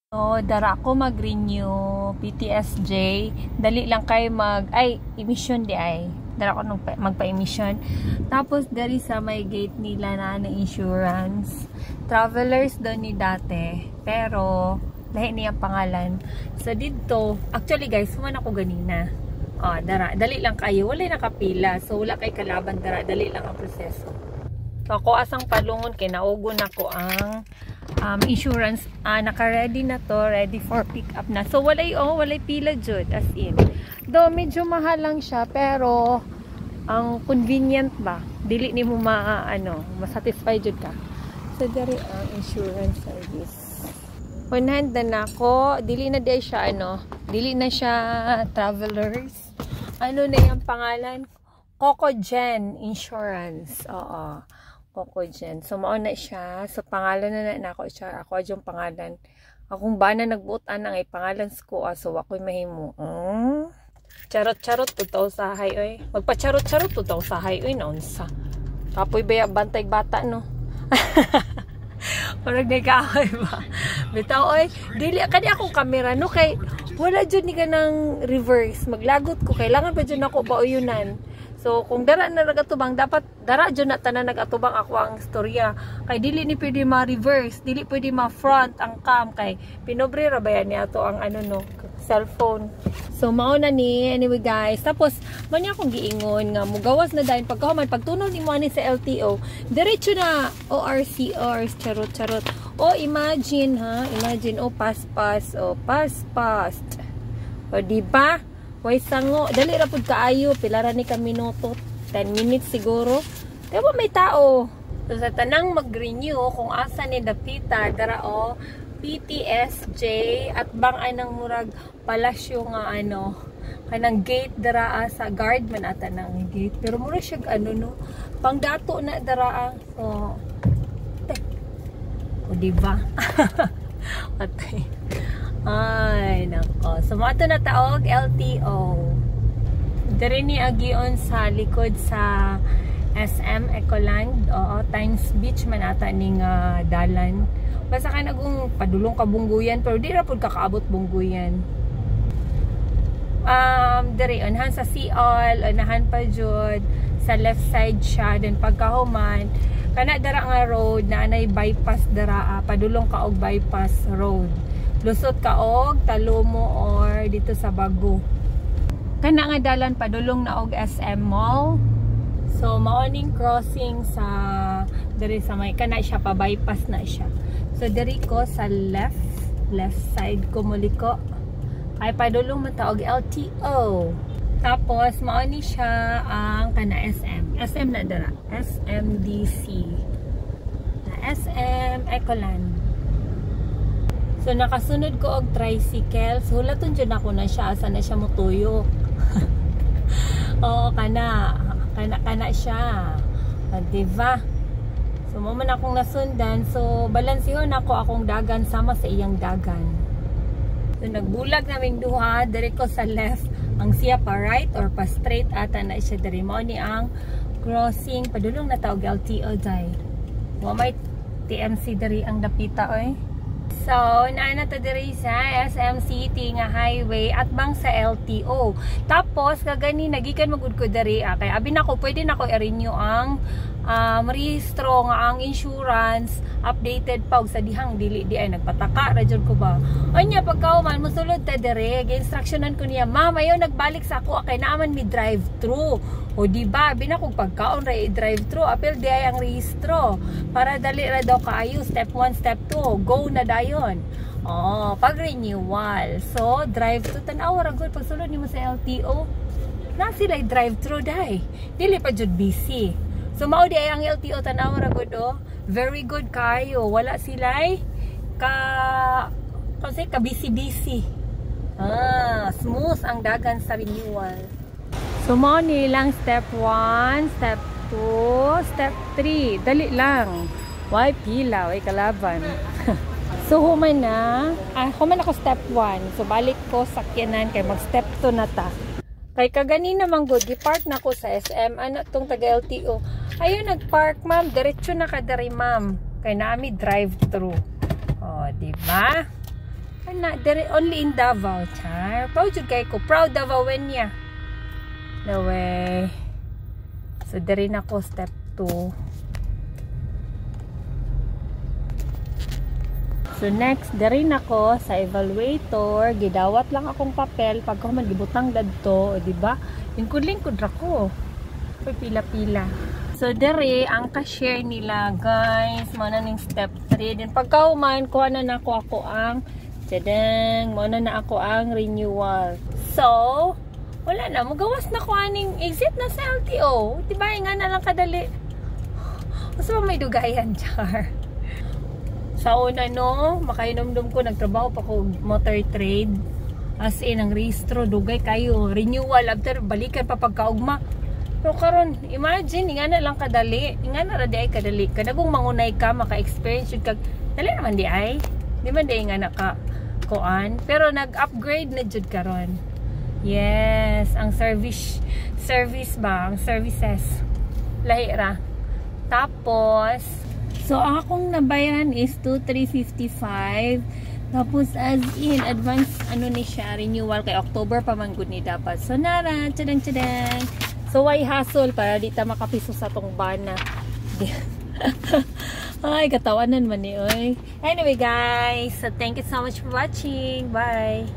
So, dara ako mag-renew PTSJ. Dali lang kay emission di ay. Dara ako magpa-emission. Tapos, dari sa may gate nila na insurance. Travelers doon ni dati. Pero, lahi niyang pangalan. So, dito, actually guys, human ako ganina. Dara, dali lang kayo. Wala nakapila. So, wala kay kalaban dara. Dali lang ang proseso. So, ako asang palungon kay naugon ako ang insurance. Naka-ready na to. Ready for pick up na. So, walay pila jud. As in. Though, medyo mahal lang siya. Pero, ang convenient ba? Dili ni mo masatisfy jud ka. So, dari ang insurance service. On hand na ako. Dili na di siya, dili na siya travelers. Ano na yung pangalan? Cocogen Insurance. Oo. Cocogen. So, mauna siya. So, pangalan na ako siya. Ako yung pangalan. Akong ba na nagbuutan ng pangalan ko. So, ako'y mahimo. Charot-charot, tutaw sahay, oy. Magpa-charot-charot, tutaw sahay, oy. Naunsa. Kapoy ba bantay bata, no? Parang nagkaaway ba? Bitaw, oy. Dili, kani akong kamera, no? Kay, wala dyan ni ka ng reverse. Maglagot ko. Kailangan pa dyan ako bauyunan. So, kung dara na nagatubang, dapat dara dyan na tanan nagatubang ako ang istorya. Kay dili ni pwede ma-reverse, dili pwede ma-front ang cam. Kay pinobre rabayan niya to ang cellphone. So, mauna ni, anyway guys. Tapos, manya akong giingon nga, mugawas na dahil pagkahuman, pagtunaw ni mo sa LTO, diretso na ORCRs, charot-charot. Imagine ha, imagine, pass-pass, pass-pass. Diba? Way sango, dali ra pud kaayo, pilara ni ka minuto, 10 minutes siguro. Diba may tao? So, sa tanang mag-renew, kung asa ni dapita, dara PTSJ, at bang ay nang murag palasyo nga kanang gate dara sa guard man ata nang gate. Pero mura siya pangdato na dara. So, diba? Atay. Ay, nako. So, mga ito na taog, LTO. Dari ni agion sa likod sa SM Ecoland. Times Beach man ata ning dalan. Basta ka nagong padulong ka bungguyan, pero di rapod kakaabot bungguyan. Dari, unahan sa Siol, unahan pa jud sa left side siya. Then pagkahuman, kana dara nga road, na anay bypass dara, padulong ka og bypass road. Lusot ka og Talomo or dito sa Bago. Kana nga dalan padulong na og SM Mall. So morning crossing sa diri sa may kana siya pa bypass na siya. So diri ko sa left side ko muliko. Ay padulong man ta og LTO. Tapos mauni siya ang kana SM na dara. SMDC. SM Ecoland. So, nakasunod ko og tricycle. So, hulaton dyan ako na siya. Asa na siya mutuyo. Kana siya. Diba? So, maman akong nasundan. So, balansihon ako akong dagan sama sa iyang dagan. So, nagbulag naming duha. Dari ko sa left. Ang siya pa right or pa straight. Ata na siya dari mo ni ang crossing. Padulong na tawag LTO day. May TMC dari ang dapita oy. So, naana ta diri sa SM City nga highway at bang sa LTO. Tapos, kagani nagikan magud ko diri kay abi nako pwede nako i-renew ang rehistro nga ang insurance updated pa og sa dihang dili di ay nagpataka ra jud ko ba. Unya pagkauman mosulod ta diri, gi-instructionan ko niya, "Ma'am, ayo nagbalik sa ako kay naaman mi drive-thru." O diba, binakog pagkaon ra i-drive-thru, apel di ay ang rehistro. Para dali ra daw kaayo, step 1, step 2, go na dayon. Pag-renewal. So, drive-thru, tanaw ra gud pagsulod nimo sa LTO. Na sila drive-thru dai. Dili pa jud busy. So, mao di ay ang LTO tanaw ra gud very good kayo. Wala sila kasi ka busy-busy. Smooth ang dagan sa renewal. So, mo nilang step 1, step 2, step 3. Dali lang. Why pila? Why kalaban? So, human ako step 1. So, balik ko sakyanan kay mag-step 2 na ta. Kay kagani naman good, di-park na ko sa SM. Tong taga-LTO. Ayun, nag-park, ma'am. Diretso na ka dari, ma'am. Kay naami drive-thru. Diba? Ana, only in Davao, char. Proud jud kay ko. Proud Davaoen niya. No way. So, diri na ko step 2. So, next, diri na ko sa evaluator. Gidawat lang akong papel. Pag ako man gibutang dadto, di ba? Lingkod-lingkod ra ko. Pila-pila. So, diri, ang ka-share nila, guys. Muna ning step 3. Then, pagka umain, kuha na ako ang tadang, muna na ako ang renewal. So, wala na. Magawas na ko aning exit na sa LTO. Diba? Nga na lang kadali. Mas ba may dugayan, char? Sa una, no, makainomdom ko, nagtrabaho pa ko motor trade. As in, ang registro, dugay kayo. Renewal, after balikan pa pagkaugma. Pero karon, imagine, nga na lang kadali. Nga na radi ay kadali. Kadagong mangunay ka, maka-experience yun kag, dali naman di ay. Di man di nga naka-kuan. Pero nag-upgrade na jud karon. Yes, ang service ba? Ang services. Lahira. Tapos, so ang akong nabayaran is 2,355. Tapos as in advance ano ni siya renewal kay October pa man gud ni dapat. So nara, chadang. So why hassle para di ta makapiso sa tong bana. Ay, katawanan man ni oy. Anyway guys, so thank you so much for watching. Bye.